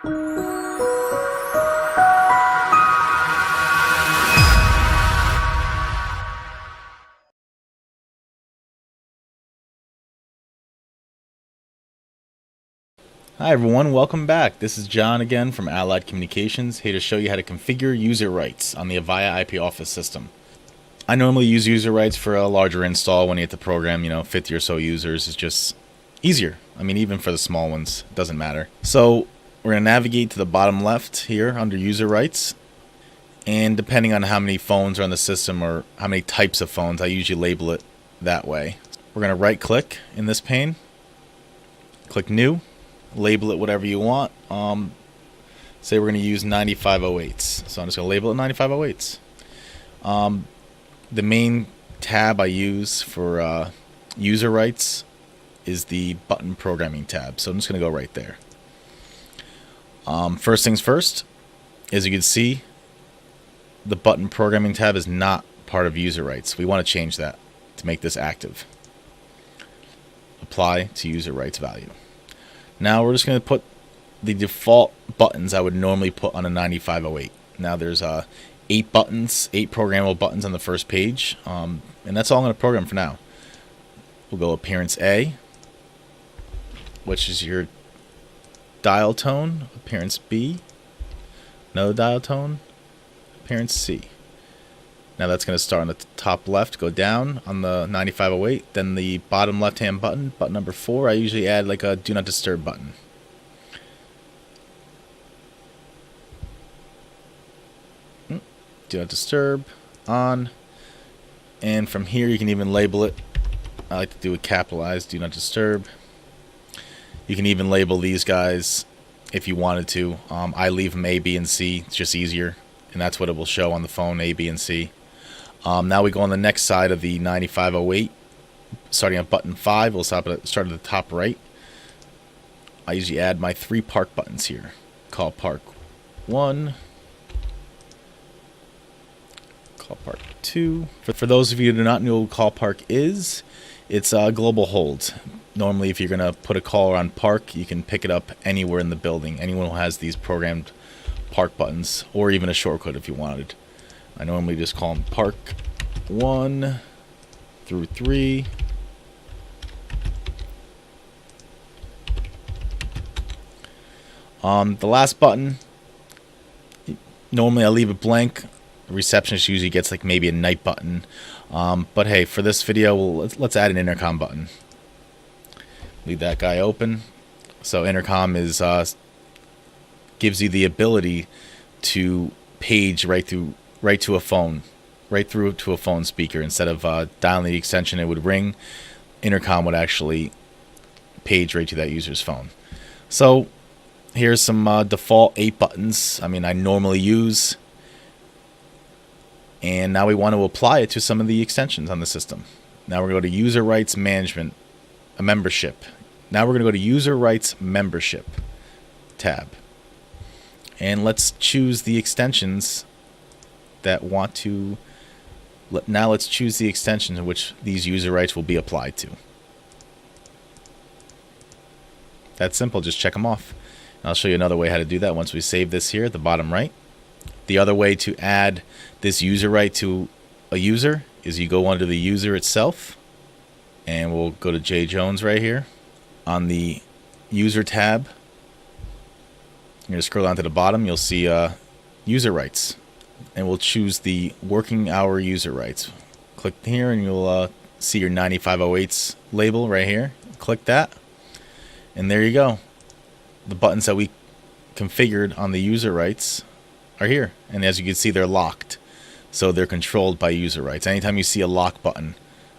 Hi everyone, welcome back. This is John again from Allied Communications, here to show you how to configure user rights on the Avaya IP Office system. I normally use user rights for a larger install when you hit the program, 50 or so users. It's just easier. I mean, even for the small ones, it doesn't matter. So we're going to navigate to the bottom left here under user rights. And depending on how many phones are on the system or how many types of phones, I usually label it that way. We're going to right click in this pane, click new. Label it whatever you want. Say we're going to use 9508s. So I'm just going to label it 9508s. The main tab I use for user rights is the button programming tab. So I'm just going to go right there. First things first, as you can see, the button programming tab is not part of user rights. We want to change that to make this active. Apply to user rights value. Now we're just going to put the default buttons I would normally put on a 9508. Now there's 8 buttons, 8 programmable buttons on the first page, and that's all I'm going to program for now. We'll go appearance A, which is your dial tone, appearance B, no dial tone, appearance C. Now that's going to start on the top left, go down on the 9508, then the bottom left hand button, button number 4, I usually add like a do not disturb button. Do not disturb, on, and from here you can even label it. I like to do a capitalized do not disturb. You can even label these guys if you wanted to. I leave them A, B, and C, it's just easier, and that's what it will show on the phone, A, B, and C. Now we go on the next side of the 9508, starting at button 5. We'll start at the top right. I usually add my 3 park buttons here. Call park 1, call park 2. For those of you who do not know what call park is, it's a global hold. Normally, if you're going to put a call on park, you can pick it up anywhere in the building. Anyone who has these programmed park buttons, or even a shortcut if you wanted. I normally just call them park 1 through 3. The last button, normally I leave it blank. The receptionist usually gets like maybe a night button. But hey, for this video, let's add an intercom button. Leave that guy open. So intercom is gives you the ability to page right to a phone, right through to a phone speaker. Instead of dialing the extension, it would ring. Intercom would actually page right to that user's phone. So here's some default 8 buttons. I normally use. And now we want to apply it to some of the extensions on the system. Now we're going to go to user rights management, a membership. Now we're going to go to user rights membership tab. And let's choose the extensions that want to. Now let's choose the extensions in which these user rights will be applied to. That's simple, just check them off. And I'll show you another way how to do that once we save this here at the bottom right. The other way to add this user right to a user is you go under the user itself, and we'll go to J. Jones right here. On the user tab, you're going to scroll down to the bottom, you'll see user rights. And we'll choose the working hour user rights. Click here and you'll see your 9508s label right here. Click that, and there you go. The buttons that we configured on the user rights are here, and as you can see, they're locked, so they're controlled by user rights. Anytime you see a lock button,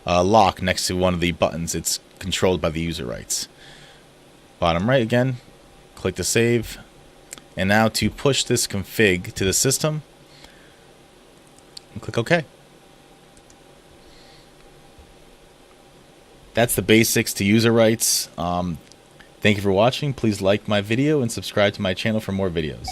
lock next to one of the buttons, it's controlled by the user rights. Bottom right again, click to save, and now to push this config to the system, and click OK. That's the basics to user rights. Thank you for watching. Please like my video and subscribe to my channel for more videos.